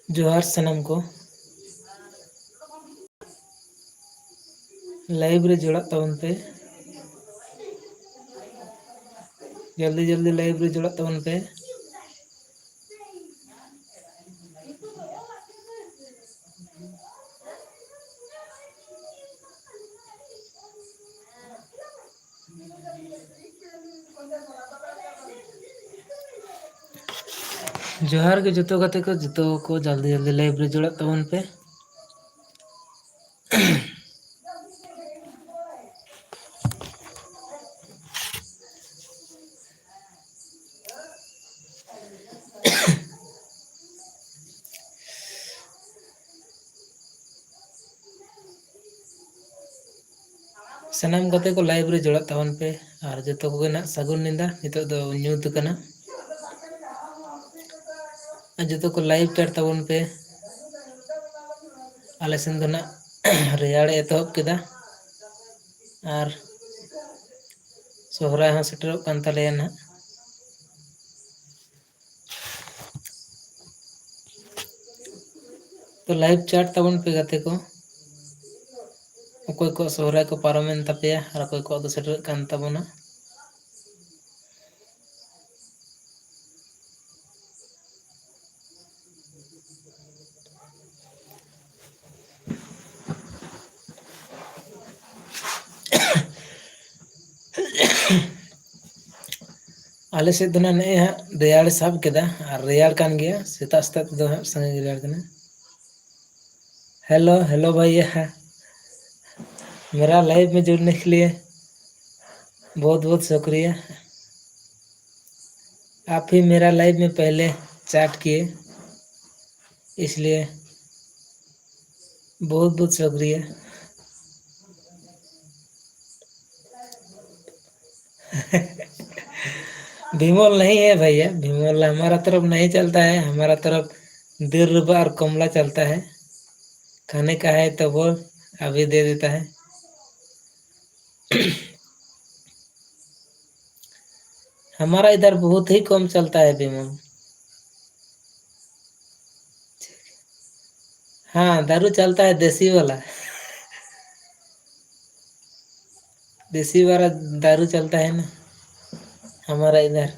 जोहार सनम को लाइव रे जोड़ा तबन पे जल्दी जल्दी लाइव रे जोड़ा तबन पे जोहार के जतो गाते को जतो को जल्दी जल्दी लाइव रे जोड़ा तबन पे सनम गाते को लाइव रे जोड़ा तबन पे और जतो को ना सगुन निंदा नितो दो न्यूत कना जतो को लाइव चैट तबन पे आले सेन दो ना रेयाड़ एतहब केदा और सोहराय हाँ सेटरोग कान तालेया ना तो लाइव चैट तबन पे गाते को अकोय को सोहराय को पारमेन तपेया और अकोय को दो सेटरोग कान ताबोना आले से दो ना ने रेयाड़ साब केदा और रेयाड़ कान गया सेता सेता दो संगे रेयाड़ कना हेलो हेलो भैया मेरा लाइव में जुड़ने के लिए बहुत बहुत शुक्रिया। आप ही मेरा लाइव में पहले चैट किए इसलिए बहुत बहुत शुक्रिया। भीमोल नहीं है भैया, भीमोल हमारा तरफ नहीं चलता है, हमारा तरफ दिलरुबा और कमला चलता है। खाने का है तो बोल, अभी दे देता है। हमारा इधर बहुत ही कम चलता है भीमोल। हाँ दारू चलता है, देसी वाला, देसी वाला दारू चलता है ना हमारा इधर।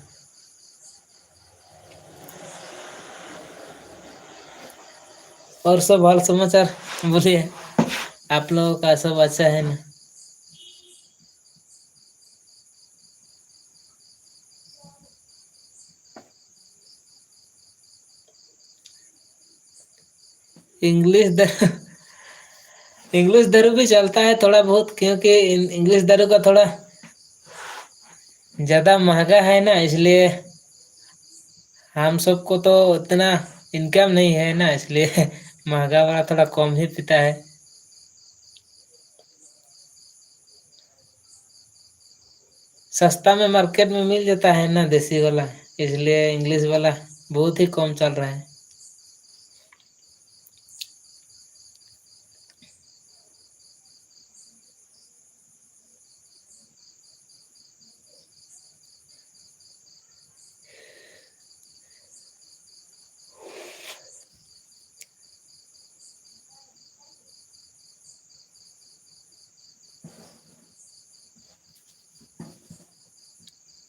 और सब हाल समाचार बोलिए, आप लोगों का सब अच्छा है ना? इंग्लिश दारू इंग्लिश दारू भी चलता है थोड़ा बहुत, क्योंकि इंग्लिश दारू का थोड़ा ज्यादा महंगा है ना, इसलिए हम सबको तो उतना इनकम नहीं है ना, इसलिए महंगा वाला थोड़ा कम ही पीता है। सस्ता में मार्केट में मिल जाता है ना देसी वाला, इसलिए इंग्लिश वाला बहुत ही कम चल रहा है।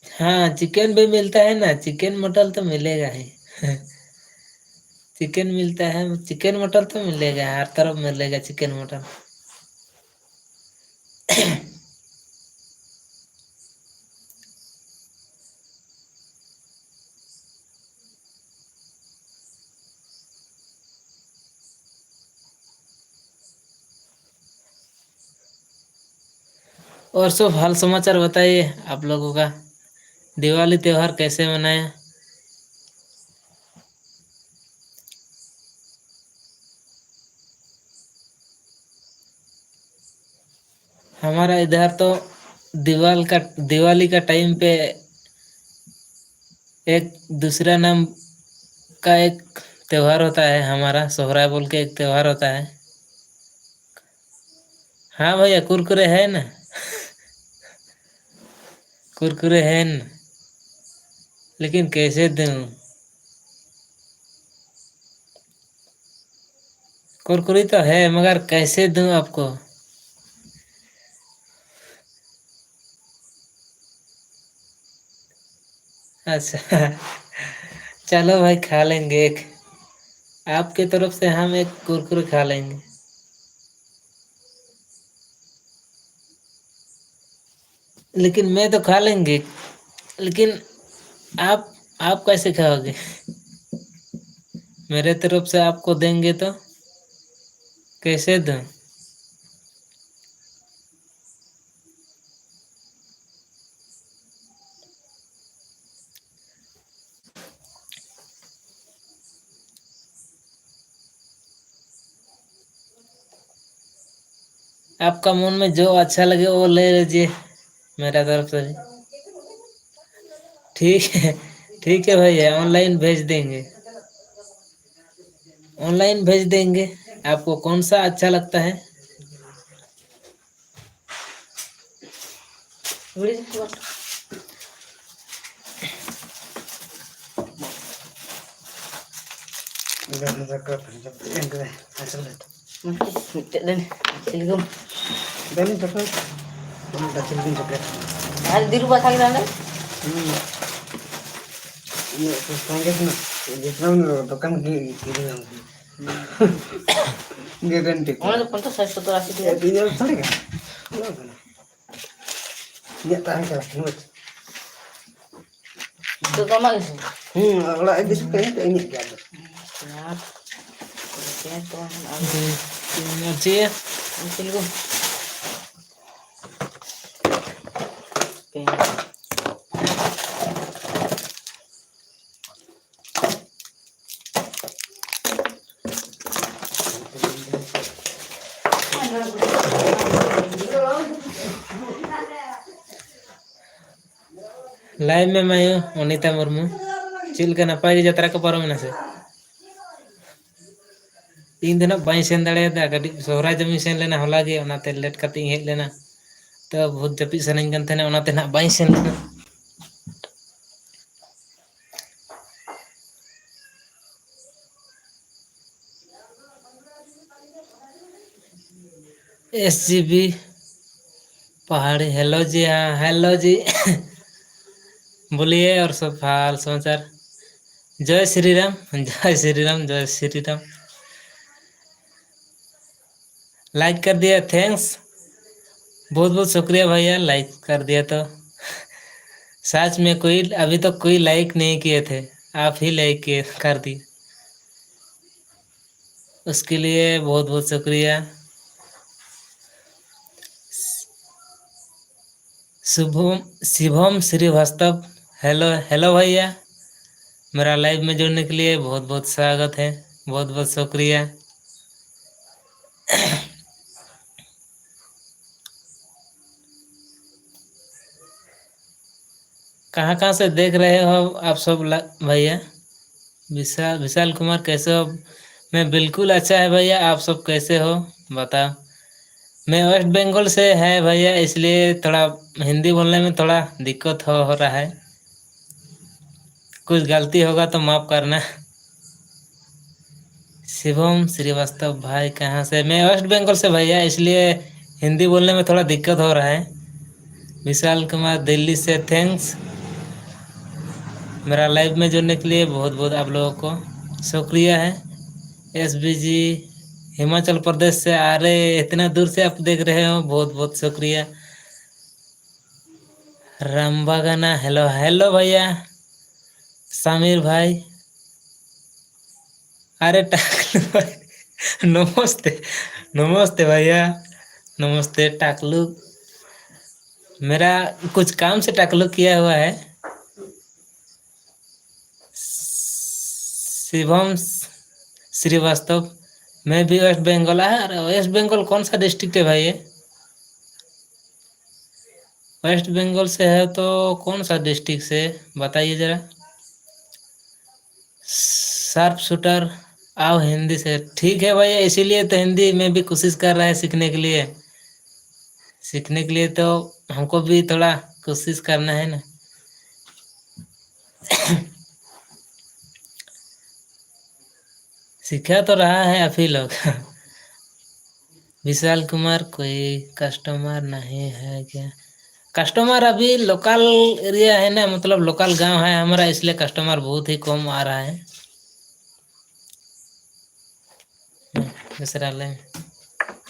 हाँ चिकन भी मिलता है ना, चिकन मटन तो मिलेगा ही। चिकन मिलता है, चिकन मटन तो मिलेगा, हर तरफ मिलेगा चिकन मटन। और सब हाल समाचार बताइए, आप लोगों का दिवाली त्योहार कैसे मनाया? हमारा इधर तो दिवाली का टाइम पे एक दूसरा नाम का एक त्योहार होता है, हमारा सोहराय बोल के एक त्योहार होता है। हाँ भैया कुरकुरे है ना, कुरकुरे है ना, लेकिन कैसे दूं? कुरकुरी तो है मगर कैसे दूं आपको। अच्छा चलो भाई खा लेंगे एक, आपके तरफ से हम एक कुरकुरे खा लेंगे। लेकिन मैं तो खा लेंगे, लेकिन आप कैसे खाओगे? मेरे तरफ से आपको देंगे तो कैसे दूं? आपका मन में जो अच्छा लगे वो ले लीजिए मेरा तरफ से भी। ठीक है भैया, ऑनलाइन भेज देंगे। ऑनलाइन भेज देंगे। आपको कौन सा अच्छा लगता है? चाहिए लाइव में मैं हूँ अनिता मुर्मू चिलका नपाय गे जतरा को पारम से इन दिन बाई सेन दाड़ा गाड़ी सोहराय जमी सेन लेना हला गे ओनाते लेट कते हेज लेना तो बहुत जपी सनाइन कन थेना ओनाते ना बाई सेन लेना। SGB पहाड़ी, हेलो जी, हाँ हेलो जी बोलिए और सब हाल समाचार। जय श्री राम, जय श्री राम, जय श्री राम। लाइक कर दिया, थैंक्स, बहुत बहुत शुक्रिया भैया लाइक कर दिया तो। सच में कोई अभी तक कोई लाइक नहीं किए थे, आप ही लाइक किए कर दिए, उसके लिए बहुत बहुत शुक्रिया। शुभम शिवम श्रीवास्तव, हेलो हेलो भैया, मेरा लाइव में जुड़ने के लिए बहुत बहुत स्वागत है, बहुत बहुत शुक्रिया। कहाँ से देख रहे हो आप सब भैया? विशाल विशाल कुमार कैसे हो? मैं बिल्कुल अच्छा है भैया, आप सब कैसे हो बताओ? मैं वेस्ट बंगाल से है भैया, इसलिए थोड़ा हिंदी बोलने में थोड़ा दिक्कत हो रहा है, कुछ गलती होगा तो माफ़ करना। शिवम श्रीवास्तव भाई कहाँ से? मैं वेस्ट बंगाल से भैया, इसलिए हिंदी बोलने में थोड़ा दिक्कत हो रहा है। विशाल कुमार दिल्ली से, थैंक्स मेरा लाइव में जुड़ने के लिए बहुत बहुत आप लोगों को शुक्रिया है। SBG हिमाचल प्रदेश से आ रहे, इतना दूर से आप देख रहे हो, बहुत बहुत शुक्रिया। रामबागाना, हेलो हेलो भैया। समीर भाई, अरे टाकलू भाई नमस्ते, नमस्ते भैया, नमस्ते टाकलू। मेरा कुछ काम से टाकलू किया हुआ है। शिवम श्रीवास्तव, मैं भी वेस्ट बंगाल है। अरे वेस्ट बंगाल कौन सा डिस्ट्रिक्ट है भाई ये? वेस्ट बंगाल से है तो कौन सा डिस्ट्रिक्ट से बताइए जरा। शार्प शूटर, आओ हिंदी से, ठीक है भैया, इसीलिए तो हिंदी में भी कोशिश कर रहा है सीखने के लिए। सीखने के लिए तो हमको भी थोड़ा कोशिश करना है ना। सीखा तो रहा है आप ही लोग विशाल कुमार कोई कस्टमर नहीं है क्या? कस्टमर अभी लोकल एरिया है ना, मतलब लोकल गांव है हमारा, इसलिए कस्टमर बहुत ही कम आ रहा है मिश्रालय में।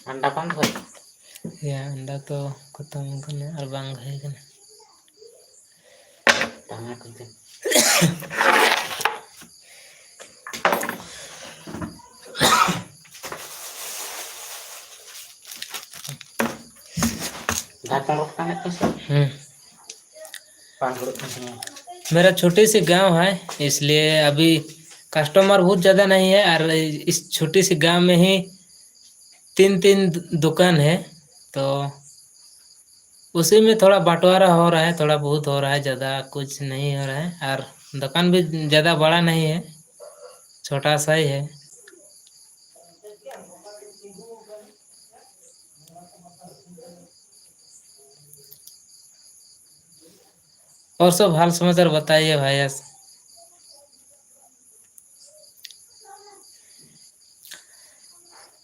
अंडा पान भाई या अंडा तो खत्म करने और बांग है कि टमाटर दे ढाकन रखता है कैसे पान गुड़ मेरा छोटी सी गांव है, इसलिए अभी कस्टमर बहुत ज़्यादा नहीं है, और इस छोटी सी गांव में ही तीन तीन दुकान है, तो उसी में थोड़ा बंटवारा हो रहा है, थोड़ा बहुत हो रहा है, ज़्यादा कुछ नहीं हो रहा है। और दुकान भी ज़्यादा बड़ा नहीं है, छोटा सा ही है। और सब हाल समाचार बताइए भैया।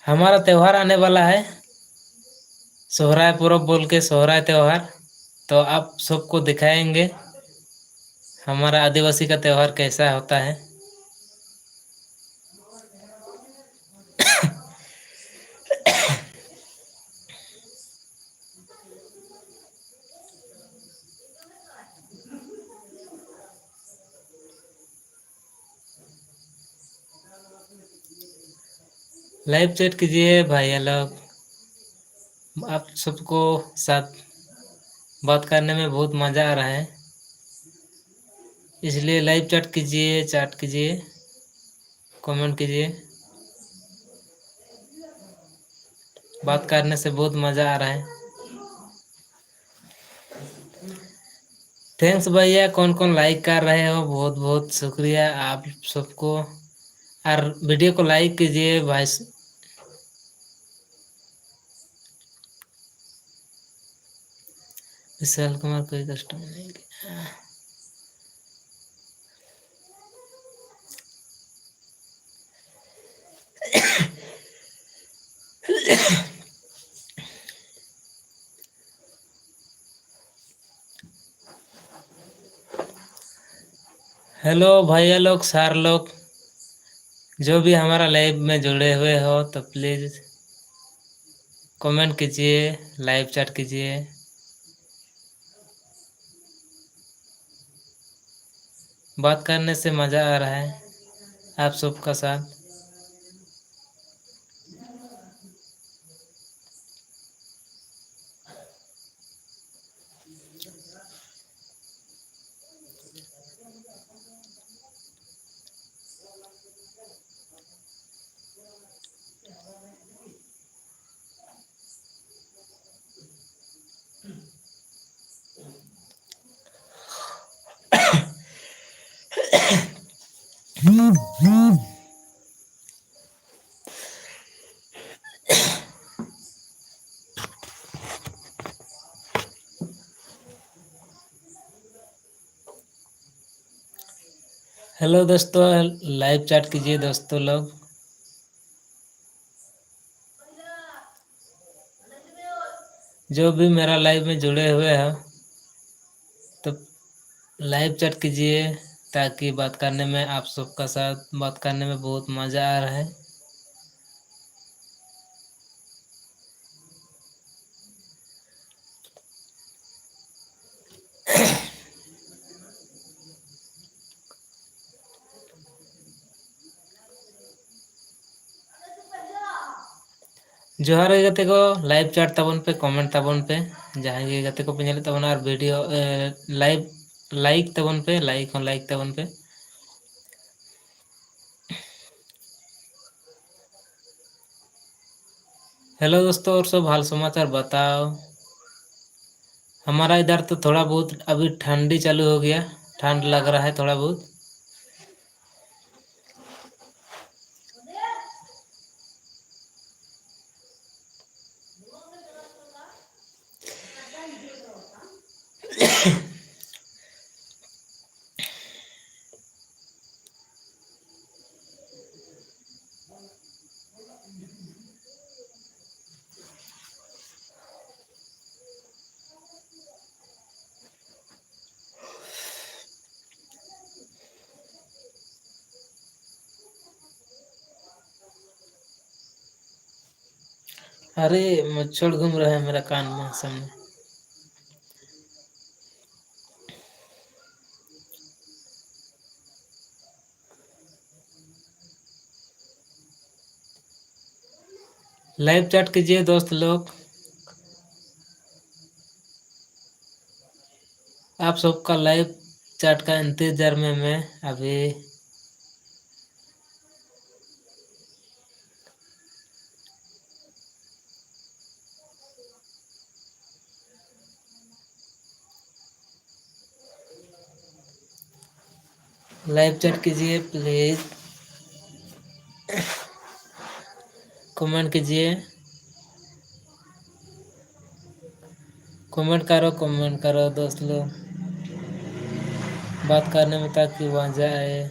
हमारा त्यौहार आने वाला है, सोहराय पर्व बोल के, सोहराय त्यौहार, तो आप सबको दिखाएंगे हमारा आदिवासी का त्यौहार कैसा होता है। लाइव चैट कीजिए भैया लोग, आप सबको साथ बात करने में बहुत मज़ा आ रहा है, इसलिए लाइव चैट कीजिए, कमेंट कीजिए। बात करने से बहुत मज़ा आ रहा है। थैंक्स भैया, कौन कौन लाइक कर रहे हो, बहुत बहुत शुक्रिया आप सबको। और वीडियो को लाइक कीजिए भाई। विशाल कुमार कोई कस्टमर नहीं किया। हेलो भैया लोग, सार लोग, जो भी हमारा लाइव में जुड़े हुए हो, तो प्लीज़ कमेंट कीजिए, लाइव चैट कीजिए। बात करने से मज़ा आ रहा है आप सबका साथ। हेलो दोस्तों, लाइव चैट कीजिए दोस्तों लोग। जो भी मेरा लाइव में जुड़े हुए हैं, तो लाइव चैट कीजिए, ताकि बात करने में, आप सबका साथ बात करने में बहुत मज़ा आ रहा है। जोहार गे गाते को, लाइव चैट तबन पे, कमेंट तबन पे, जहाँ गे गाते को पे नेले तबन, और वीडियो लाइव लाइक तबन पे, लाइक तबन पे। हेलो दोस्तों, और सब हाल समाचार बताओ। हमारा इधर तो थोड़ा बहुत अभी ठंडी चालू हो गया, ठंड लग रहा है थोड़ा बहुत। अरे मच्छर घूम रहा है मेरा कान में सामने। लाइव चैट कीजिए दोस्त लोग। आप सबका लाइव चैट का इंतजार में मैं अभी लाइव चैट कीजिए प्लीज। कमेंट कीजिए। कमेंट करो दोस्त लोग, बात करने में ताकि मजा आए।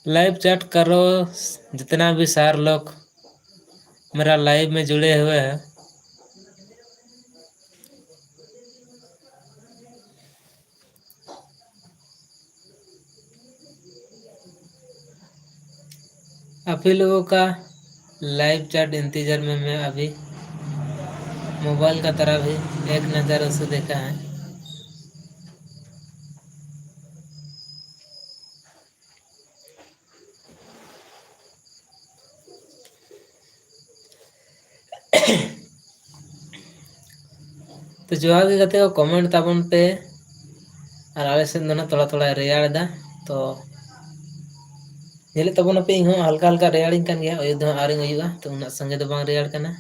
लाइव चैट करो जितना भी सार लोग मेरा लाइव में जुड़े हुए हैं। आप ही लोगों का लाइव चैट इंतजार में मैं अभी मोबाइल का तरह भी एक नज़र उसे देखा है। तो ᱡᱚᱦᱟᱨ ᱜᱮ ᱜᱟᱛᱮ ᱠᱚ ᱠᱚᱢᱮᱱᱴ ᱛᱟᱵᱚᱱ ᱯᱮ ᱟᱨ ᱟᱞᱮ ᱥᱮᱫ ᱫᱚ ᱛᱷᱚᱲᱟ ᱛᱷᱚᱲᱟ ᱨᱮᱭᱟᱲ ᱮᱫᱟ ᱛᱚ ᱧᱮᱞᱮᱫ ᱛᱟᱵᱚᱱᱟᱯᱮ ᱤᱧ ᱦᱚᱸ ᱦᱟᱞᱠᱟ ᱦᱟᱞᱠᱟ ᱨᱮᱭᱟᱲᱤᱧ ᱠᱟᱱ ᱜᱮᱭᱟ ᱚᱭᱩ ᱫᱚ ᱟᱹᱣᱨᱤᱧ ᱚᱭᱩᱜᱼᱟ ᱛᱚ ᱩᱱᱟᱹᱜ ᱥᱟᱸᱜᱮ ᱫᱚ ᱵᱟᱝ ᱨᱮᱭᱟᱲ ᱠᱟᱱᱟ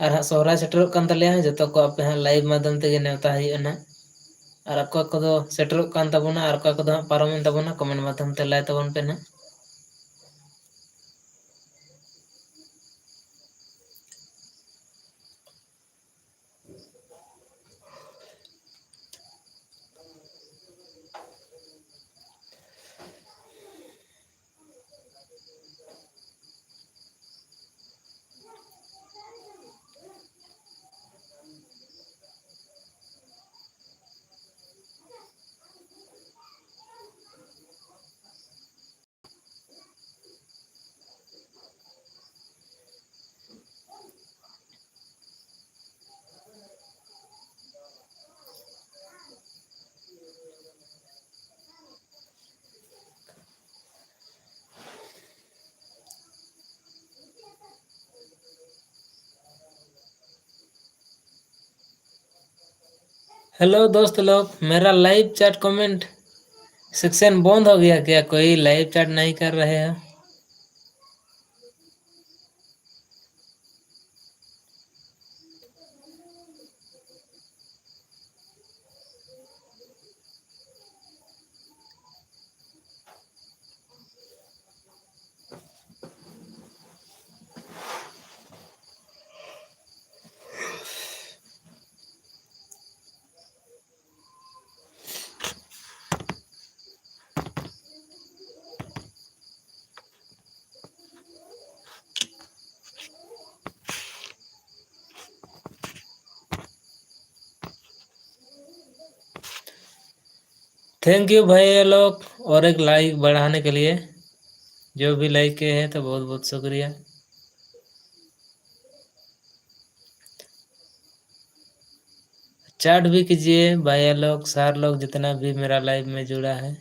ᱟᱨ ᱦᱟᱸᱜ ᱥᱚᱦᱨᱟᱭ ᱥᱮᱴᱮᱨᱚᱜ ᱠᱟᱱ ᱛᱟᱞᱮᱭᱟ ᱡᱚᱛᱚ ᱠᱚ ᱟᱯᱮ ᱦᱟᱸᱜ ᱞᱟइव ᱢᱟᱫᱷᱚᱢ ᱛᱮᱜᱮ ᱱᱮᱣᱛᱟ ᱦᱩᱭᱩᱜᱼᱟ ᱱᱟᱜ ᱟᱨ ᱚᱠᱚᱭ ᱠᱚᱫᱚ ᱥᱮᱴᱮᱨᱚᱜ ᱠᱟᱱ ᱛᱟᱵᱚᱱᱟ ᱟᱨ ᱚᱠᱚᱭ ᱠᱚᱫᱚ ᱦᱟᱸᱜ ᱯᱟᱨᱚᱢᱮᱱ ᱛᱟᱵᱚᱱᱟ ᱠᱚᱢᱮᱱᱴ ᱢᱟᱫᱷᱚᱢ ᱛᱮ ᱞᱟᱹᱭ ᱛᱟᱵᱚᱱ ᱯᱮ ᱱᱟᱜ हेलो दोस्त लोग मेरा लाइव चैट कमेंट सेक्शन बंद हो गया क्या कोई लाइव चैट नहीं कर रहे हैं थैंक यू भाई ये लोग और एक लाइक बढ़ाने के लिए जो भी लाइक किए हैं तो बहुत बहुत शुक्रिया चैट भी कीजिए भाई लोग सार लोग जितना भी मेरा लाइव में जुड़ा है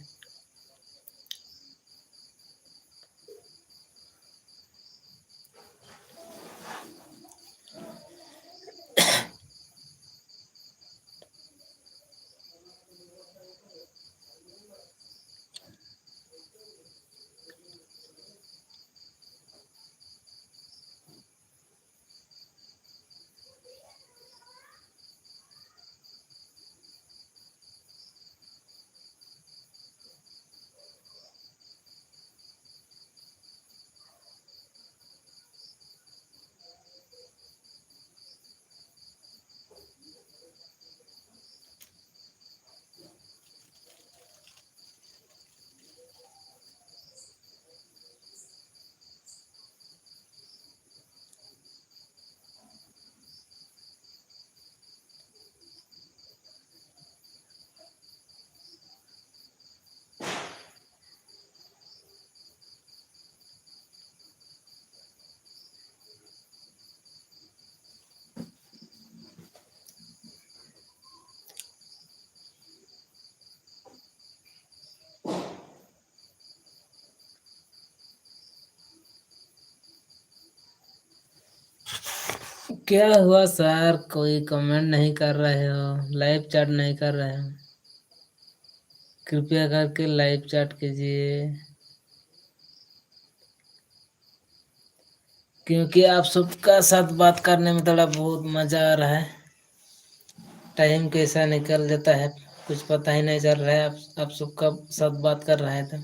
क्या हुआ सर, कोई कमेंट नहीं कर रहे हो, लाइव चैट नहीं कर रहे हो? कृपया करके लाइव चैट कीजिए, क्योंकि आप सबका साथ बात करने में थोड़ा बहुत मजा आ रहा है। टाइम कैसा निकल जाता है कुछ पता ही नहीं चल रहा है। आप सबका साथ बात कर रहे थे।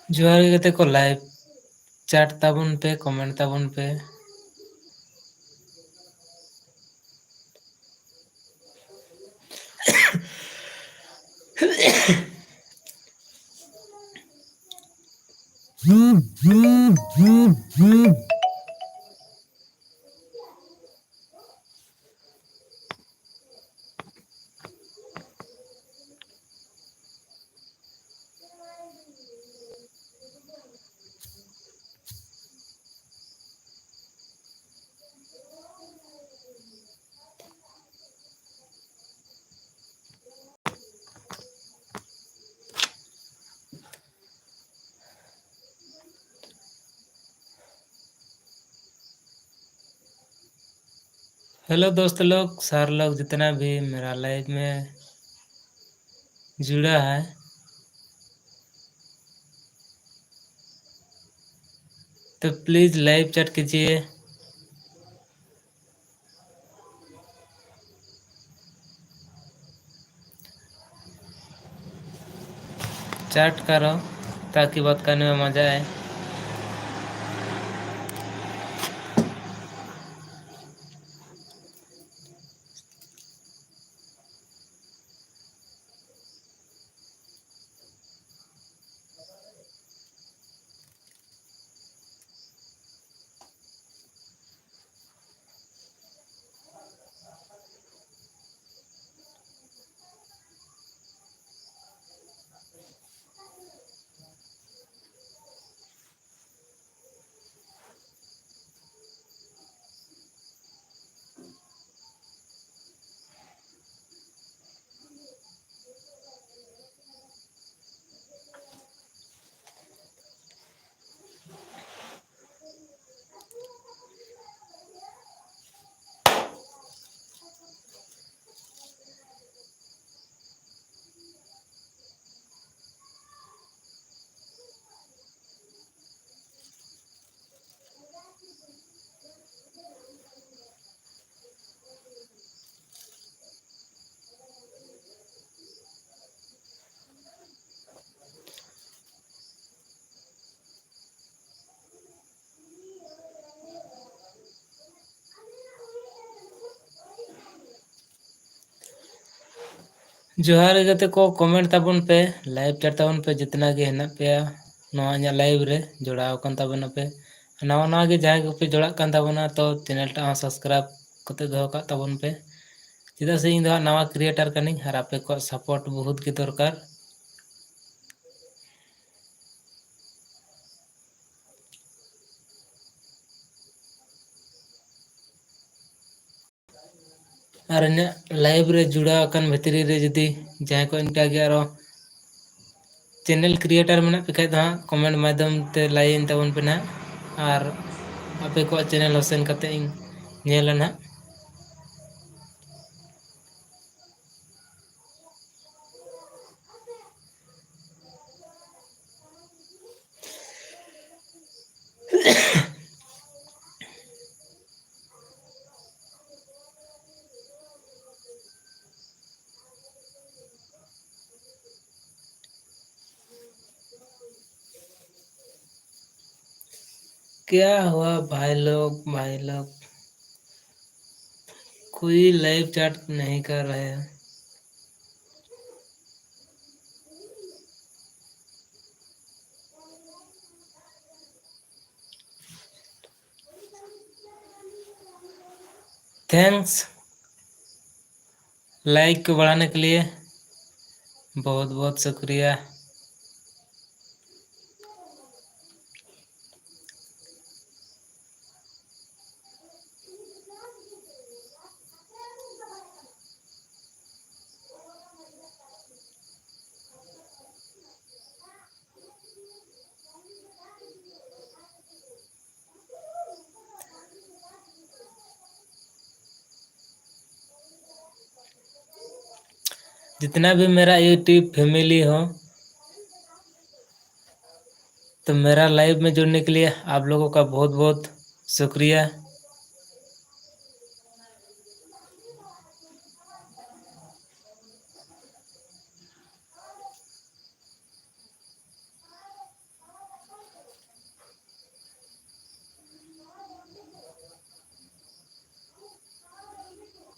जोहार ᱜᱮ ᱜᱟᱛᱮ ᱠᱚ, ᱞᱟइভ ᱪᱟᱴ ᱛᱟᱵᱚᱱ ᱯᱮ, ᱠᱚᱢᱮᱱᱴ ᱛᱟᱵᱚᱱ ᱯᱮ। हेलो दोस्त लोग, सर लोग, जितना भी मेरा लाइव में जुड़ा है, तो प्लीज लाइव चैट कीजिए। चैट करो ताकि बात करने में मजा आए। जोहार ᱜᱮ ᱜᱟᱛᱮ ᱠᱚ, ᱠᱚᱢᱮᱱᱴ ᱛᱟᱵᱚᱱ ᱯᱮ, ᱞᱟइভ ᱪᱟᱴ ᱛᱟᱵᱚᱱ ᱯᱮ, जितना गे हेना पे नवा ᱤᱧᱟᱹᱜ लाइव रे जोड़ाव ᱠᱟᱱ ᱛᱟᱵᱚᱱᱟ ᱯᱮ। नवा नवा गे जहाँ पे जोड़ाग कान ताबोना तो चैनल टा सब्सक्राइब कते दोहो का ताबोन पे चेदा से इन दो नवा क्रिएटर कनी और आपे को सपोर्ट बहुत के दरकार और इन लाइव रे जुड़ा अकन भितरी रे जदी जहाँ को इनका गे आरो चैनल क्रिएटर में पे खाय दा कमेंट माध्यम ते लाइन ताबोन पे ना और आपे को चैनल होसेन कते इन नेला ना क्या हुआ भाई लोग कोई लाइव चैट नहीं कर रहे हैं थैंक्स लाइक को बढ़ाने के लिए बहुत बहुत शुक्रिया जितना भी मेरा यूट्यूब फैमिली हो तो मेरा लाइव में जुड़ने के लिए आप लोगों का बहुत बहुत शुक्रिया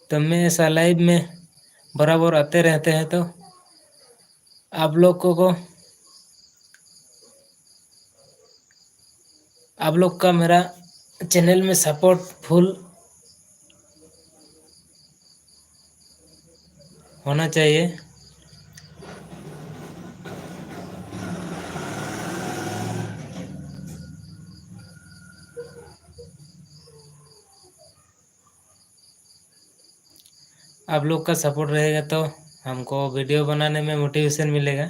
तो मैं ऐसा लाइव में बराबर आते रहते हैं तो आप लोग का मेरा चैनल में सपोर्ट फुल होना चाहिए आप लोग का सपोर्ट रहेगा तो हमको वीडियो बनाने में मोटिवेशन मिलेगा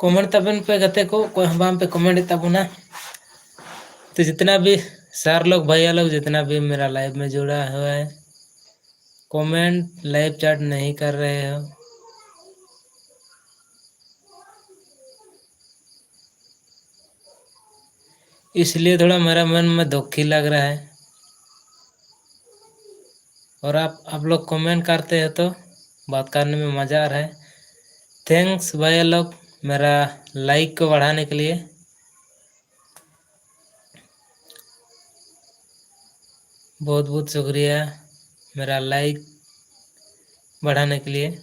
कमेंट तबन पे गते को कोई हम पे कमेंट तबना। तो जितना भी सार लोग भैया लोग जितना भी मेरा लाइव में जुड़ा हुआ है, कमेंट लाइव चैट नहीं कर रहे हो, इसलिए थोड़ा मेरा मन में दुखी लग रहा है। और आप लोग कमेंट करते हो तो बात करने में मज़ा आ रहा है। थैंक्स भैया लोग मेरा लाइक को बढ़ाने के लिए। बहुत बहुत शुक्रिया मेरा लाइक बढ़ाने के लिए।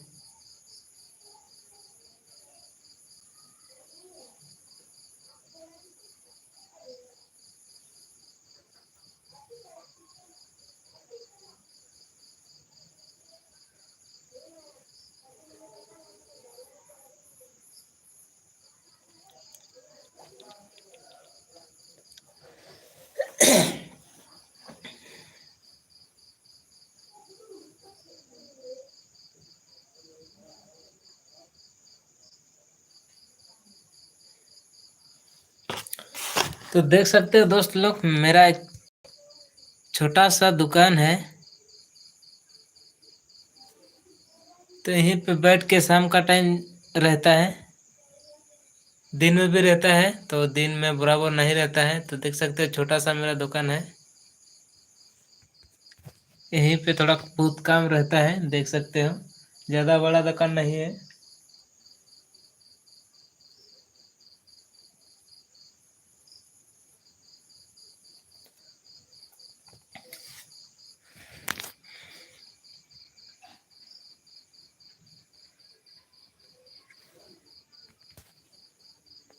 तो देख सकते हो दोस्त लोग, मेरा एक छोटा सा दुकान है। तो यहीं पे बैठ के शाम का टाइम रहता है, दिन में भी रहता है, तो दिन में बराबर नहीं रहता है। तो देख सकते हो छोटा सा मेरा दुकान है, यहीं पे थोड़ा बहुत काम रहता है, देख सकते हो ज़्यादा बड़ा दुकान नहीं है।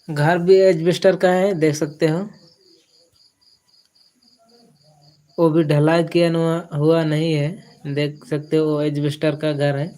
घर भी एजबेस्टर का है, देख सकते हो, वो भी ढलाई किया हुआ नहीं है, देख सकते हो वो एजबेस्टर का घर है।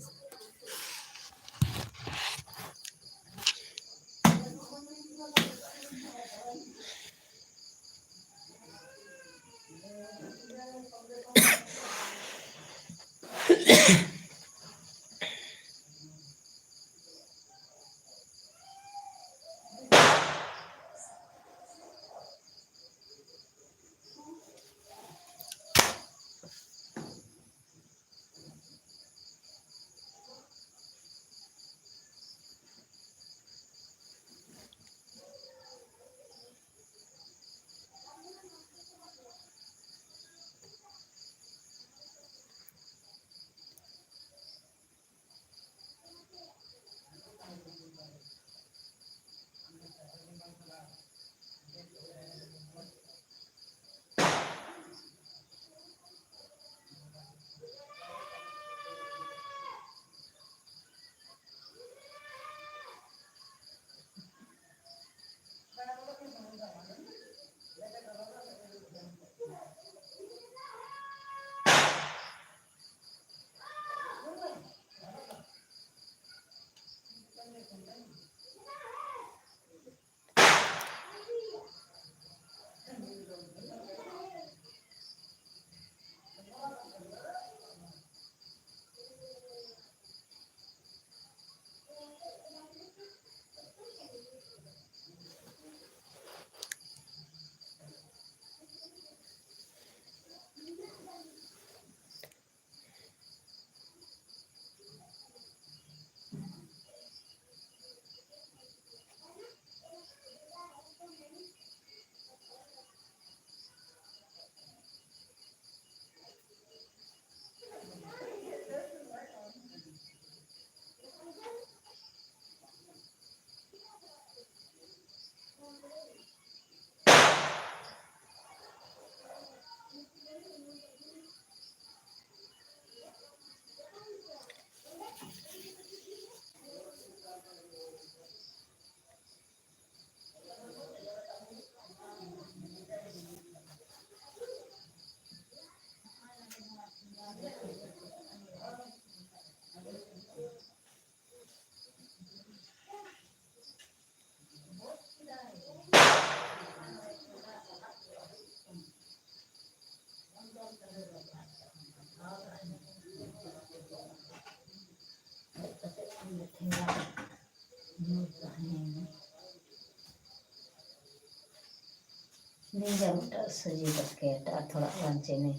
ninja buta suji pakai थोड़ा लंचे में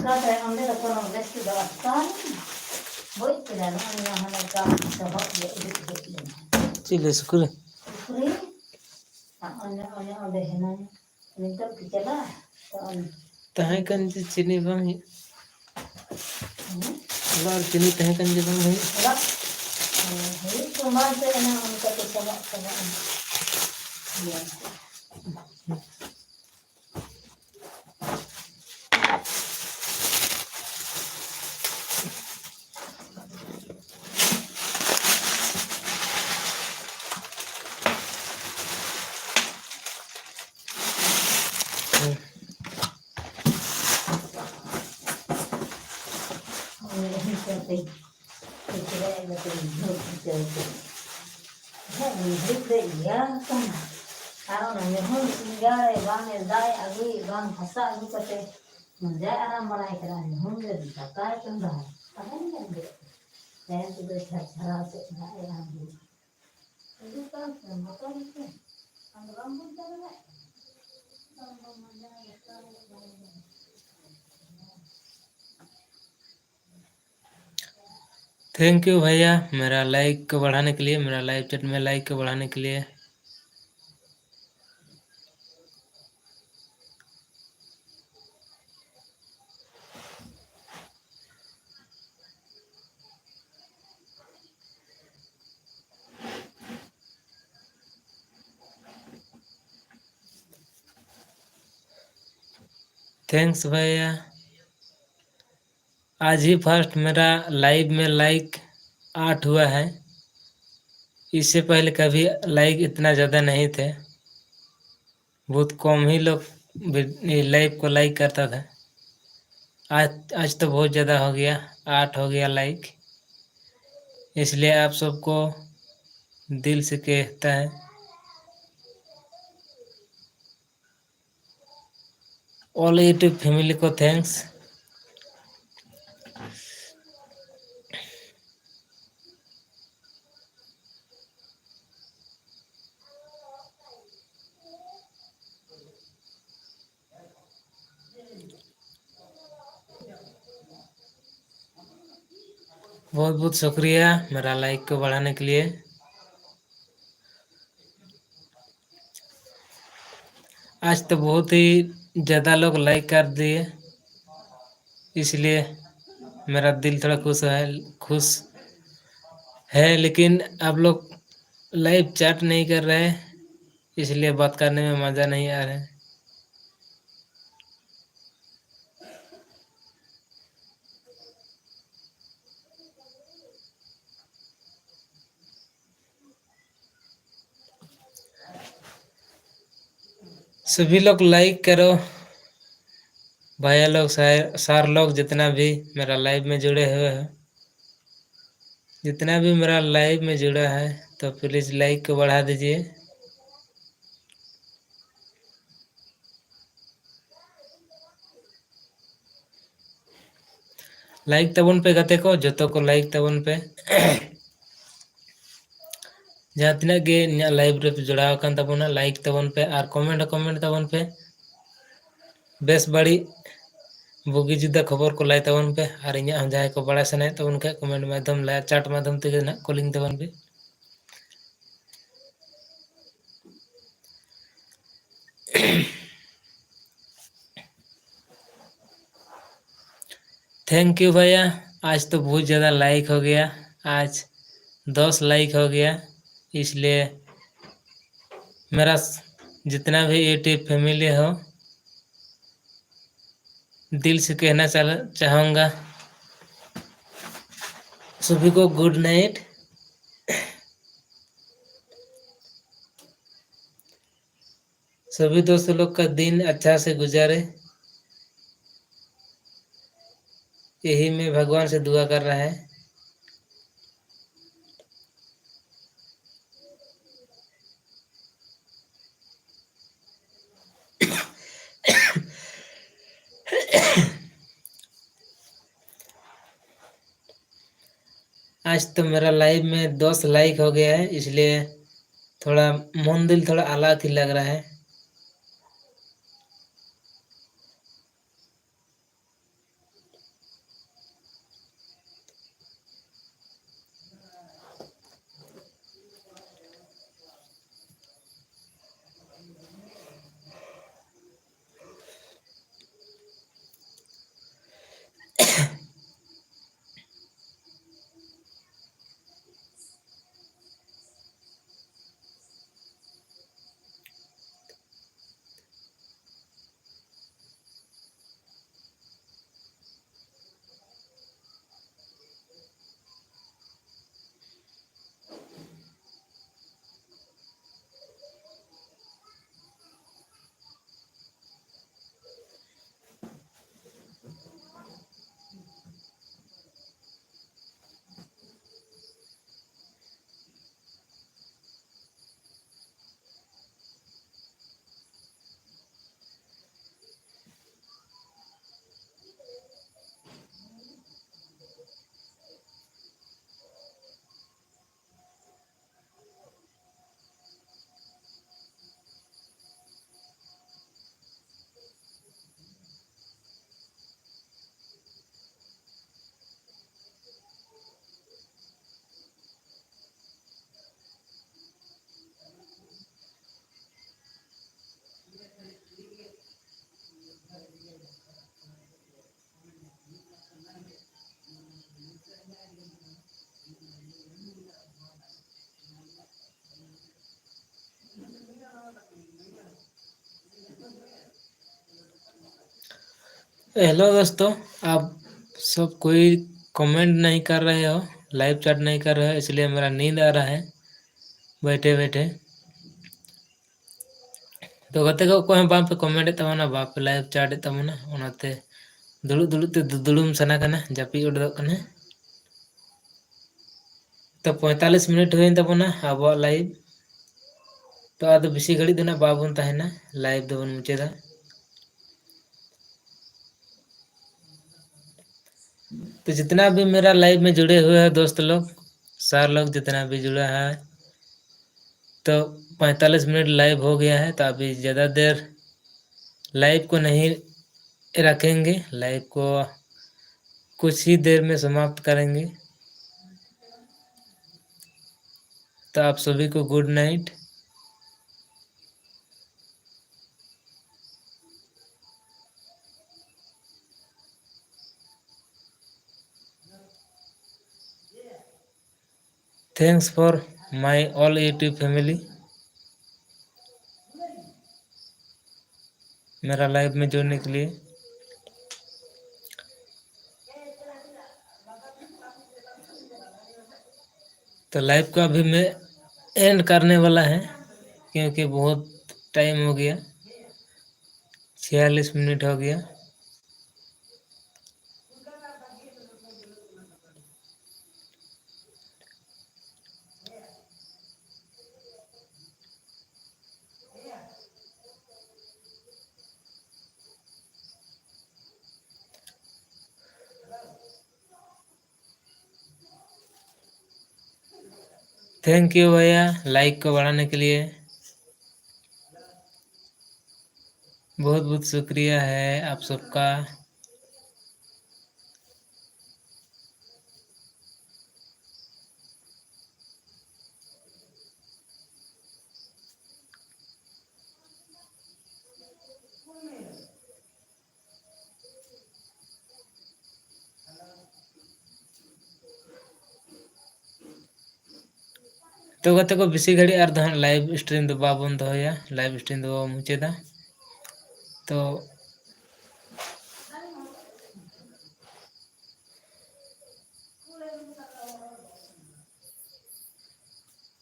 Kata onde da kono vesti da wastan boy kila no anya hana ka sabab de de चिल्ले सुकुर kuri anya anya onde hena ninta kichala तहे कन चिनी बम लाल चिनी तहे कन जे बम है la he kumar se na unka ke sabab sabab ya Kalau nahon singgare bang dai agi bang hasa agi kate menjai aram banai kera nahon de takai tunda apa ni kan de saya tu de cara se na yang du itu kan motor itu angram pun jalan thank you भैया मेरा like को बढ़ाने के लिए, मेरा live chat में like को बढ़ाने के लिए। थैंक्स भैया। आज ही फर्स्ट मेरा लाइव में लाइक 8 हुआ है। इससे पहले कभी लाइक इतना ज़्यादा नहीं थे, बहुत कम ही लोग लाइव को लाइक करता था। आज तो बहुत ज़्यादा हो गया, 8 हो गया लाइक। इसलिए आप सबको दिल से कहता है ऑल यूट्यूब फैमिली को थैंक्स। बहुत बहुत शुक्रिया मेरा लाइक को बढ़ाने के लिए। आज तो बहुत ही ज़्यादा लोग लाइक कर दिए, इसलिए मेरा दिल थोड़ा खुश है। लेकिन आप लोग लाइव चैट नहीं कर रहे, इसलिए बात करने में मज़ा नहीं आ रहा है। सभी लोग लाइक करो भैया लोग, सार लोग, जितना भी मेरा लाइव में जुड़े हुए हैं, जितना भी मेरा लाइव में जुड़ा है, तो प्लीज़ लाइक को बढ़ा दीजिए। लाइक तबन पे गते को जो को लाइक तबन पे जहाँ तीना गे लाइव रे जुड़ाव कान तबना लाइक तबन पे और कमेंट तबन पे बेस बड़ी बुगी जुदा खबर को लाई तबन पे और इन जहाँ को बड़ा सनाए तबन के कमेंट माध्यम लाइव चैट माध्यम ते ना कॉलिंग तबन पे। थैंक यू भैया। आज तो बहुत ज़्यादा लाइक हो गया, आज 10 लाइक हो गया। इसलिए मेरा जितना भी यूट्यूब फैमिली हो, दिल से कहना चाहूँगा सभी को गुड नाइट। सभी दोस्तों लोग का दिन अच्छा से गुजारे, यही मैं भगवान से दुआ कर रहा है। आज तो मेरा लाइव में 10 लाइक हो गया है, इसलिए थोड़ा मन दिल थोड़ा अलग ही लग रहा है। हेलो दोस्तों, आप सब कोई कमेंट नहीं कर रहे हो, लाइव चैट नहीं कर रहे हो, इसलिए मेरा नींद आ रहा है बैठे बैठे। तो गते को कोई बाप पे कमेंट तबना बाप पे लाइव चैट तबना ओनाते दुड़ुब दुड़ुब ते दुड़ुम सना कना जापी उड़दोग कना। तो 45 मिनट हुए तबना आबो लाइव। तो आदो बेसी घड़ी दो ना बाबन तहना, लाइव दो बन मुचेदा। तो जितना भी मेरा लाइव में जुड़े हुए हैं दोस्त लोग, सर लोग जितना भी जुड़ा है, तो 45 मिनट लाइव हो गया है। तो अभी ज़्यादा देर लाइव को नहीं रखेंगे, लाइव को कुछ ही देर में समाप्त करेंगे। तो आप सभी को good night. Thanks for my all YouTube family, मेरा लाइव में जुड़ने के लिए। तो लाइव का अभी मैं एंड करने वाला है, क्योंकि बहुत टाइम हो गया, 46 मिनट हो गया। थैंक यू भैया लाइक को बढ़ाने के लिए, बहुत बहुत शुक्रिया है आप सबका। तो गते को बेसी घड़ी और दो लाइव स्ट्रीम दो बाबन दोया, लाइव स्ट्रीम दो मुचेदा। तो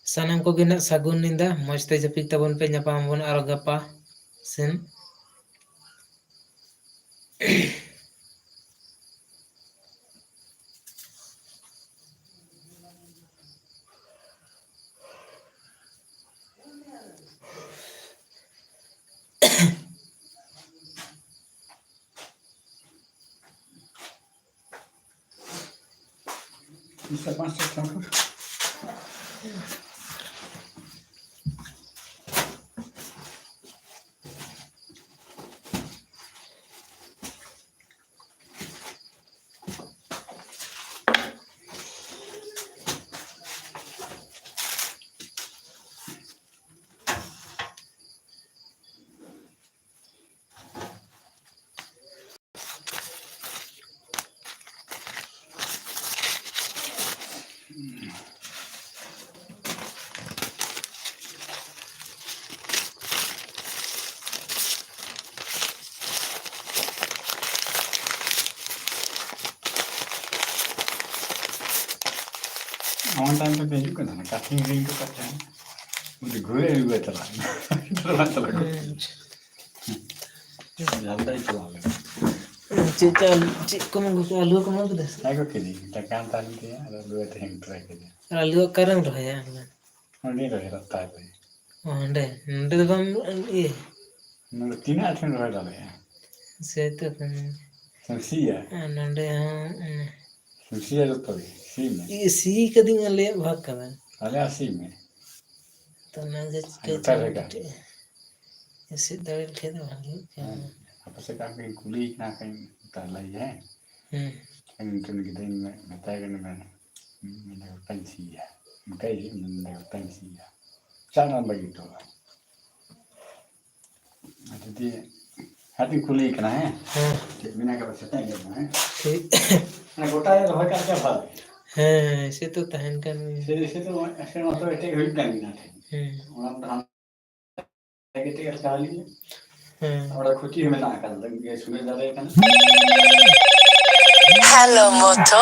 सानाम को गिना सागुन निंदा मजते जपिक तबन पे ᱧᱟᱯᱟᱢ ᱵᱚᱱ ᱟᱨ ᱜᱟᱯᱟ ᱥᱮᱱ। Bisa masuk sama. Awak time tu keju kan, cutting ring tu kan. Udah gue telan. Telan. Jalda itu lah. Cik kamu gua alu kamu gitu. Aku kiri, tekan tali dia, ada dua ting try kiri. Alu karang roh ya. Ini dah rata apa? Nde bam iya. Nunggu tina ting roh dah ya. Setu kan. Sensia, Nde sensia tu tu, sime. सी कदी ले भाग कर Ada sime. तो ना जे Terega. ऐसे दौड़ के तो भागे Apa sih kan kulit nak kan tak lagi ya. Kan kita ini mata kan mana pensia. Mungkin mana pensia. Jangan begitu. Jadi hati kulit kena ya. Mina का बस इतना ही है ना गोटा है रोह का क्या फल हाँ ऐसे तो तहन कर से तो ऐसे मतलब ऐसे हुई प्लान ना थे और हम के टिकट का लिए और खुशी में ना कर लगे सुने जा रहे हैं Hello Moto.